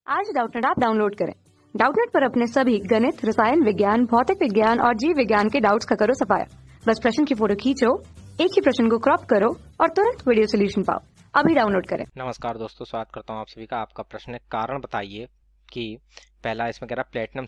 आज Doubtnut app download करें। Doubtnut पर अपने सभी गणित, रसायन विज्ञान, भौतिक विज्ञान और जीव विज्ञान के डाउट्स का करो सफाया। बस प्रश्न की फोटो खींचो, एक ही प्रश्न को क्रॉप करो और तुरंत वीडियो सोल्यूशन पाओ। अभी डाउनलोड करें। नमस्कार दोस्तों, स्वागत करता हूं आप सभी का। आपका प्रश्न है, कारण बताइए कि पहला इसमें कह रहा है प्लेटिनम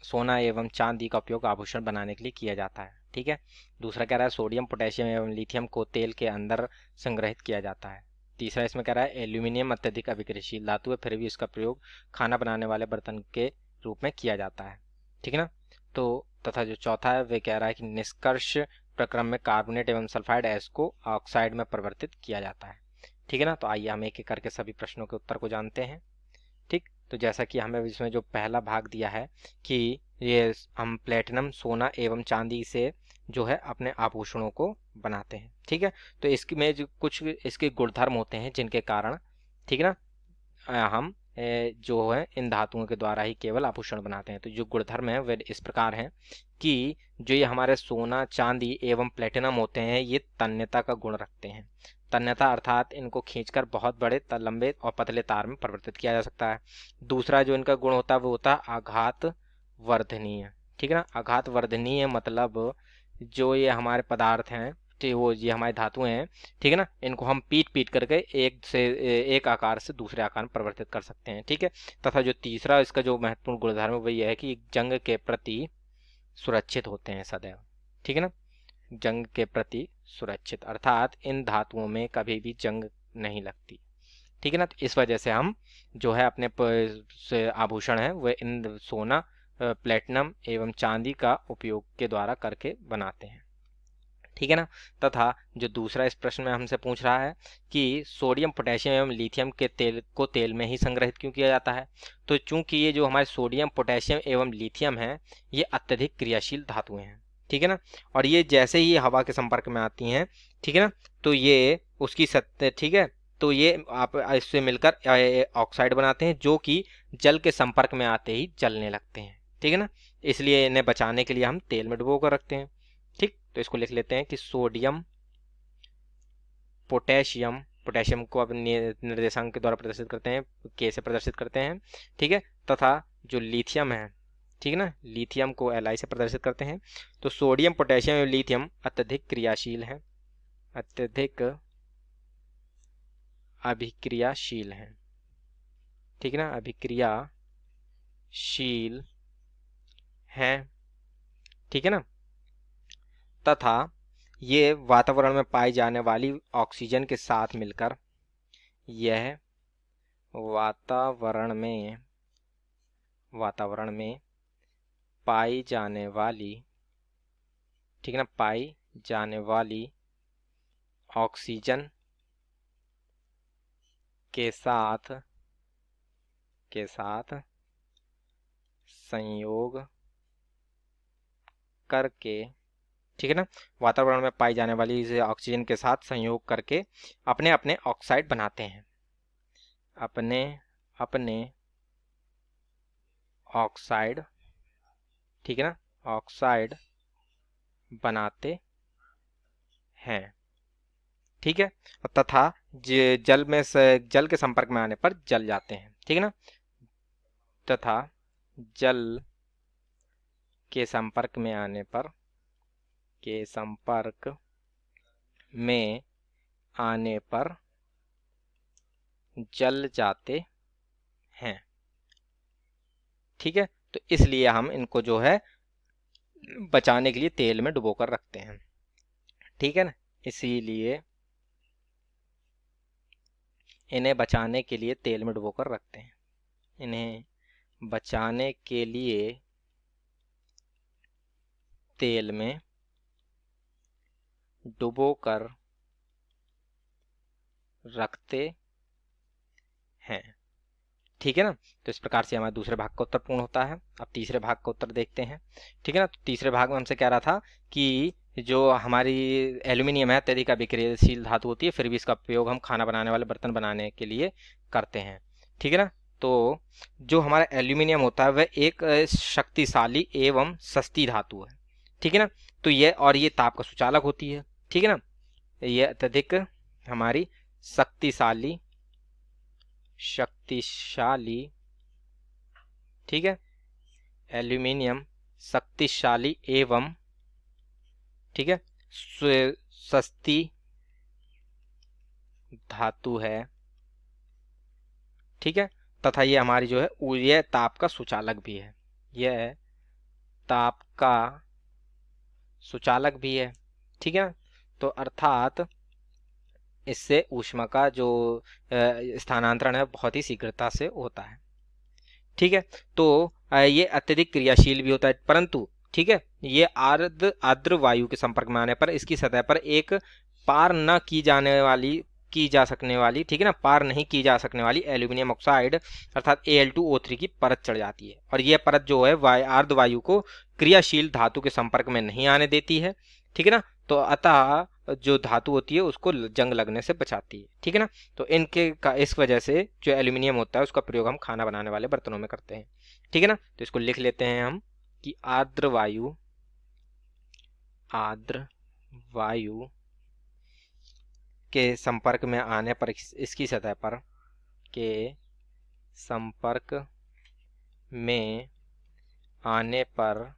सोना एवं चांदी का उपयोग आभूषण बनाने के लिए किया जाता है। ठीक है। दूसरा कह रहा है सोडियम, पोटेशियम एवं लिथियम को तेल के अंदर संग्रहित किया जाता है। तीसरा इसमें कह रहा है एल्यूमिनियम अत्यधिक अभिक्रियाशील धातु है, फिर भी इसका प्रयोग खाना बनाने वाले बर्तन के रूप में किया जाता है। ठीक है ना। तो तथा जो चौथा है वे कह रहा है कि निष्कर्ष प्रक्रम में कार्बोनेट एवं सल्फाइड एस को ऑक्साइड में परिवर्तित किया जाता है। ठीक है ना। तो आइए हम एक एक करके सभी प्रश्नों के उत्तर को जानते हैं। ठीक। तो जैसा कि हमें इसमें जो पहला भाग दिया है कि ये हम प्लेटिनम, सोना एवं चांदी से जो है अपने आभूषणों को बनाते हैं। ठीक है। तो इसकी में जो कुछ इसके गुणधर्म होते हैं जिनके कारण, ठीक है ना, हम जो है इन धातुओं के द्वारा ही केवल आभूषण बनाते हैं। तो जो गुणधर्म है वे इस प्रकार हैं कि जो ये हमारे सोना, चांदी एवं प्लेटिनम होते हैं ये तन्यता का गुण रखते हैं। तन्यता अर्थात इनको खींचकर बहुत बड़े लंबे और पतले तार में परिवर्तित किया जा सकता है। दूसरा जो इनका गुण होता है वो होता है आघात वर्धनीय। ठीक है ना। आघात वर्धनीय मतलब जो ये हमारे पदार्थ हैं, वो ये हमारी धातुएं हैं, ठीक है ना, इनको हम पीट पीट करके एक आकार से दूसरे आकार में परिवर्तित कर सकते हैं। ठीक है। तथा जो तीसरा इसका जो महत्वपूर्ण गुणधर्म है वो ये है कि जंग के प्रति सुरक्षित होते हैं सदैव। ठीक है ना। जंग के प्रति सुरक्षित अर्थात इन धातुओं में कभी भी जंग नहीं लगती। ठीक है ना। तो इस वजह से हम जो है अपने आभूषण है वह इन सोना, प्लेटिनम एवं चांदी का उपयोग के द्वारा करके बनाते हैं। ठीक है ना। तथा जो दूसरा इस प्रश्न में हमसे पूछ रहा है कि सोडियम, पोटेशियम एवं लिथियम के तेल को तेल में ही संग्रहित क्यों किया जाता है। तो चूंकि ये जो हमारे सोडियम, पोटेशियम एवं लिथियम है ये अत्यधिक क्रियाशील धातुएं हैं। ठीक है ना। और ये जैसे ही हवा के संपर्क में आती हैं, ठीक है ना, तो ये उसकी सत्य, ठीक है, तो ये आप इससे मिलकर ऑक्साइड बनाते हैं जो कि जल के संपर्क में आते ही जलने लगते हैं। ठीक है ना। इसलिए इन्हें बचाने के लिए हम तेल में डुबो कर रखते हैं। ठीक। तो इसको लिख लेते हैं कि सोडियम, पोटेशियम, पोटेशियम को अब निर्देशांक के द्वारा प्रदर्शित करते हैं, के से प्रदर्शित करते हैं। ठीक है। तथा जो लिथियम है, ठीक है ना, लिथियम को Li से प्रदर्शित करते हैं। तो सोडियम, पोटेशियम एवं लिथियम अत्यधिक क्रियाशील है, अत्यधिक अभिक्रियाशील है। ठीक है ना, अभिक्रियाशील है। ठीक है ना। तथा ये वातावरण में पाई जाने वाली ऑक्सीजन के साथ मिलकर यह वातावरण में पाई जाने वाली, ठीक है ना, पाई जाने वाली ऑक्सीजन के साथ संयोग करके, ठीक है ना, वातावरण में पाई जाने वाली इस ऑक्सीजन के साथ संयोग करके अपने अपने ऑक्साइड बनाते हैं, अपने अपने ऑक्साइड, ठीक है ना, ऑक्साइड बनाते हैं। ठीक है। तथा जल के संपर्क में आने पर जल जाते हैं। ठीक है ना। तथा जल के संपर्क में आने पर जल जाते हैं। ठीक है। तो इसलिए हम इनको जो है बचाने के लिए तेल में डुबोकर रखते हैं। ठीक है ना। इसीलिए इन्हें बचाने के लिए तेल में डुबोकर रखते हैं। इन्हें बचाने के लिए तेल में डुबोकर रखते हैं। ठीक है ना। तो इस प्रकार से हमारे दूसरे भाग का उत्तर पूर्ण होता है। अब तीसरे भाग का उत्तर देखते हैं। ठीक है ना। तो तीसरे भाग में हमसे कह रहा था कि जो हमारी एल्यूमिनियम है अत्यधिक अभिक्रियाशील धातु होती है, फिर भी इसका उपयोग हम खाना बनाने वाले बर्तन बनाने के लिए करते हैं। ठीक है ना। तो जो हमारा एल्यूमिनियम होता है वह एक शक्तिशाली एवं सस्ती धातु है। ठीक है ना। तो ये ताप का सुचालक होती है। ठीक है ना। ये अत्यधिक हमारी शक्तिशाली ठीक है, एल्यूमिनियम शक्तिशाली एवं, ठीक है, सस्ती धातु है, ठीक है, तथा ये हमारी जो है यह ताप का सुचालक भी है, यह ताप का सुचालक भी है, ठीक है ना। तो अर्थात इससे ऊष्मा का जो स्थानांतरण है बहुत ही शीघ्रता से होता है, ठीक है। तो ये अत्यधिक क्रियाशील भी होता है, परंतु ठीक है, ये आर्द्र वायु के संपर्क में आने पर इसकी सतह पर एक पार न की जाने वाली की जा सकने वाली, ठीक है ना, पार नहीं की जा सकने वाली एल्यूमिनियम ऑक्साइड अर्थात Al2O3 की परत चढ़ जाती है, और यह परत जो है आर्द्र वायु को क्रियाशील धातु के संपर्क में नहीं आने देती है, ठीक है ना। तो अतः जो धातु होती है उसको जंग लगने से बचाती है, ठीक है ना। तो इनके का इस वजह से जो एल्यूमिनियम होता है उसका प्रयोग हम खाना बनाने वाले बर्तनों में करते हैं, ठीक है ना। तो इसको लिख लेते हैं हम कि आर्द्र वायु के संपर्क में आने पर इसकी सतह पर के संपर्क में आने पर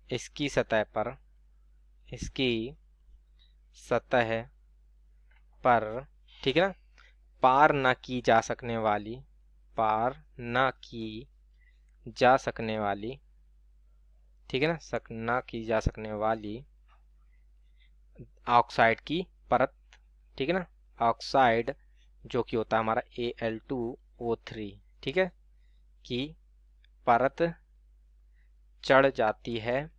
इसकी सतह पर ठीक है ना, पार न की जा सकने वाली, ठीक है ना, न की जा सकने वाली ऑक्साइड की परत, ठीक है ना, ऑक्साइड जो कि होता है हमारा Al2O3, ठीक है, की परत चढ़ जाती है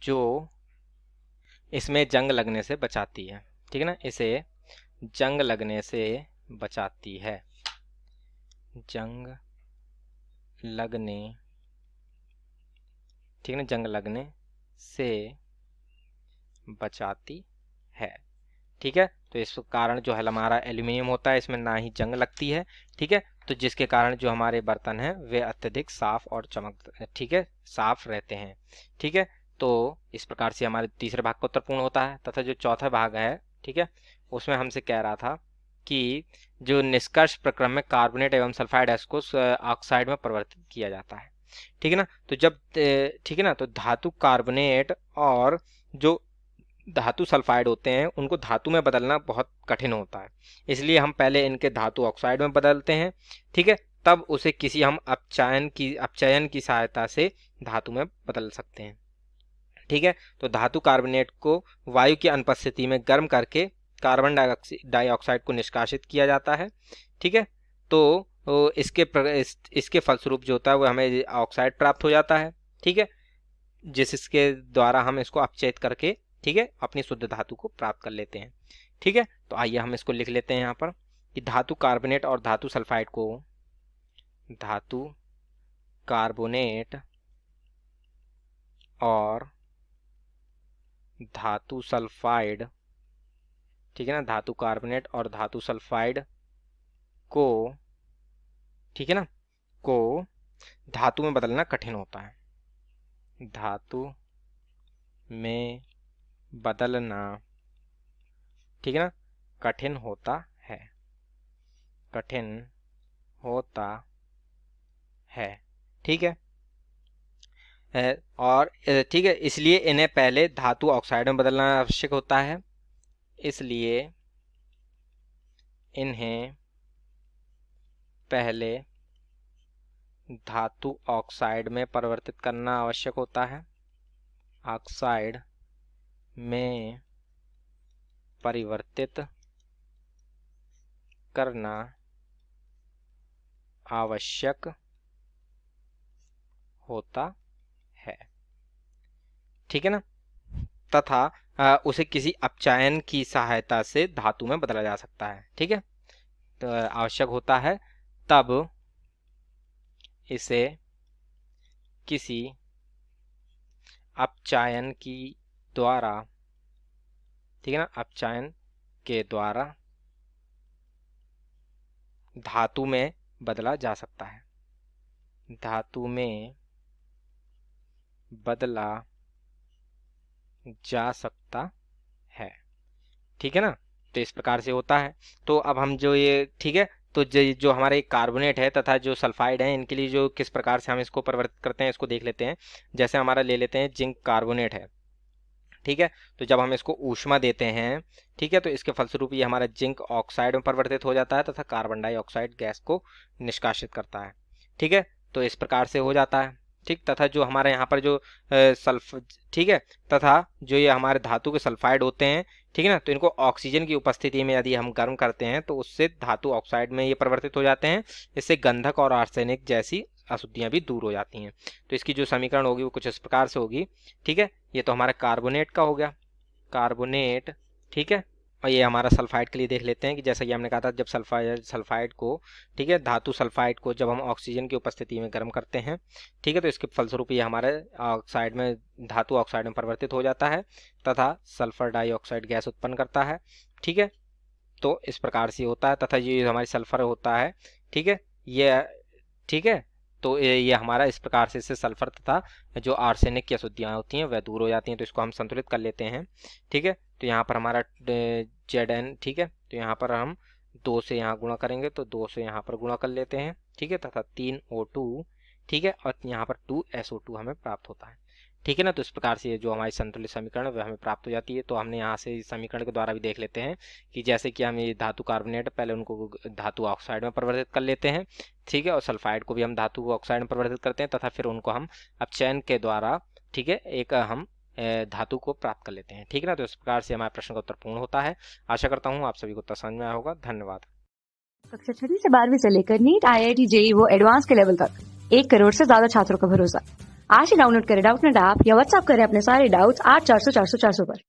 जो इसमें जंग लगने से बचाती है, ठीक है ना, इसे जंग लगने से बचाती है, जंग लगने, ठीक है ना, जंग लगने से बचाती है, ठीक है। तो इस कारण जो है हमारा एल्यूमिनियम होता है इसमें ना ही जंग लगती है, ठीक है, तो जिसके कारण जो हमारे बर्तन हैं वे अत्यधिक साफ और ठीक है, साफ रहते हैं, ठीक है। तो इस प्रकार से हमारे तीसरे भाग का उत्तर पूर्ण होता है, तथा जो चौथा भाग है, ठीक है, उसमें हमसे कह रहा था कि जो निष्कर्ष प्रक्रम में कार्बोनेट एवं सल्फाइड एस को ऑक्साइड में परिवर्तित किया जाता है, ठीक है ना। तो जब ठीक है ना, तो धातु कार्बोनेट और जो धातु सल्फाइड होते हैं उनको धातु में बदलना बहुत कठिन होता है, इसलिए हम पहले इनके धातु ऑक्साइड में बदलते हैं, ठीक है, तब उसे किसी हम अपचयन की सहायता से धातु में बदल सकते हैं, ठीक है। तो धातु कार्बोनेट को वायु की अनुपस्थिति में गर्म करके कार्बन डाइऑक्साइड को निष्कासित किया जाता है, ठीक है। तो इसके फलस्वरूप जो होता है वो हमें ऑक्साइड प्राप्त हो जाता है, ठीक है, जिसके द्वारा हम इसको अपचयित करके, ठीक है, अपनी शुद्ध धातु को प्राप्त कर लेते हैं, ठीक है। तो आइए हम इसको लिख लेते हैं यहाँ पर कि धातु कार्बोनेट और धातु सल्फाइड को धातु कार्बोनेट और धातु सल्फाइड, ठीक है ना, धातु कार्बोनेट और धातु सल्फाइड को, ठीक है ना, को धातु में बदलना कठिन होता है, धातु में बदलना, ठीक है ना, कठिन होता है, ठीक है। और ठीक है, इसलिए इन्हें पहले धातु ऑक्साइड में बदलना आवश्यक होता है, इसलिए इन्हें पहले धातु ऑक्साइड में परिवर्तित करना आवश्यक होता है, ऑक्साइड में परिवर्तित करना आवश्यक होता है, ठीक है ना, तथा उसे किसी अपचयन की सहायता से धातु में बदला जा सकता है, ठीक है। तो आवश्यक होता है तब इसे किसी अपचयन की द्वारा, ठीक है ना, अपचयन के द्वारा धातु में बदला जा सकता है, धातु में बदला जा सकता है, ठीक है ना। तो इस प्रकार से होता है। तो अब हम जो ये, ठीक है, तो जो हमारे कार्बोनेट है तथा जो सल्फाइड है, इनके लिए जो किस प्रकार से हम इसको परिवर्तित करते हैं इसको देख लेते हैं। जैसे हमारा ले लेते हैं जिंक कार्बोनेट है, ठीक है। तो जब हम इसको ऊष्मा देते हैं, ठीक है, तो इसके फलस्वरूप ये हमारा जिंक ऑक्साइड में परिवर्तित हो जाता है तथा कार्बन डाइऑक्साइड गैस को निष्कासित करता है, ठीक है। तो इस प्रकार से हो जाता है, ठीक। तथा जो हमारे यहाँ पर जो ठीक है, तथा जो ये हमारे धातु के सल्फाइड होते हैं, ठीक है ना, तो इनको ऑक्सीजन की उपस्थिति में यदि हम गर्म करते हैं तो उससे धातु ऑक्साइड में ये परिवर्तित हो जाते हैं। इससे गंधक और आर्सेनिक जैसी अशुद्धियां भी दूर हो जाती हैं। तो इसकी जो समीकरण होगी वो कुछ इस प्रकार से होगी, ठीक है। ये तो हमारा कार्बोनेट का हो गया, कार्बोनेट, ठीक है। और ये हमारा सल्फाइड के लिए देख लेते हैं कि जैसा कि हमने कहा था, जब सल्फाइड को, ठीक है, धातु सल्फाइड को जब हम ऑक्सीजन की उपस्थिति में गर्म करते हैं, ठीक है, तो इसके फलस्वरूप ये हमारे ऑक्साइड में, धातु ऑक्साइड में परिवर्तित हो जाता है तथा सल्फर डाइऑक्साइड गैस उत्पन्न करता है, ठीक है। तो इस प्रकार से होता है। तथा ये हमारी सल्फर होता है, ठीक है, ये, ठीक है। तो ये हमारा इस प्रकार से इससे सल्फर तथा जो आर्सेनिक की अशुद्धियाँ होती हैं वह दूर हो जाती हैं। तो इसको हम संतुलित कर लेते हैं, ठीक है। तो यहाँ पर हमारा Zn, ठीक है, तो यहाँ पर हम 2 से यहाँ गुणा करेंगे, तो 2 से यहाँ पर गुणा कर लेते हैं, ठीक है, तथा 3 O2, ठीक है, और यहाँ पर 2 SO2 हमें प्राप्त होता है, ठीक है ना। तो इस प्रकार से जो हमारी संतुलित समीकरण है वह हमें प्राप्त हो जाती है। तो हमने यहाँ से इस समीकरण के द्वारा भी देख लेते हैं कि जैसे कि हम ये धातु कार्बोनेट पहले उनको धातु ऑक्साइड में परिवर्तित कर लेते हैं, ठीक है, और सल्फाइड को भी हम धातु ऑक्साइड में परिवर्तित करते हैं तथा फिर उनको हम अपचयन के द्वारा, ठीक है, एक हम धातु को प्राप्त कर लेते हैं, ठीक है ना। तो इस प्रकार से हमारे प्रश्न का उत्तर पूर्ण होता है। आशा करता हूँ आप सभी को उत्तर समझ में आया होगा। धन्यवाद। कक्षा 6 से 12वीं से लेकर नीट, IIT, JEE वो एडवांस के लेवल तक 1 करोड़ से ज्यादा छात्रों का भरोसा। आज ही डाउनलोड करें डाउटनेट ऐप या व्हाट्सएप करें अपने सारे डाउट्स 8400 400 400 पर।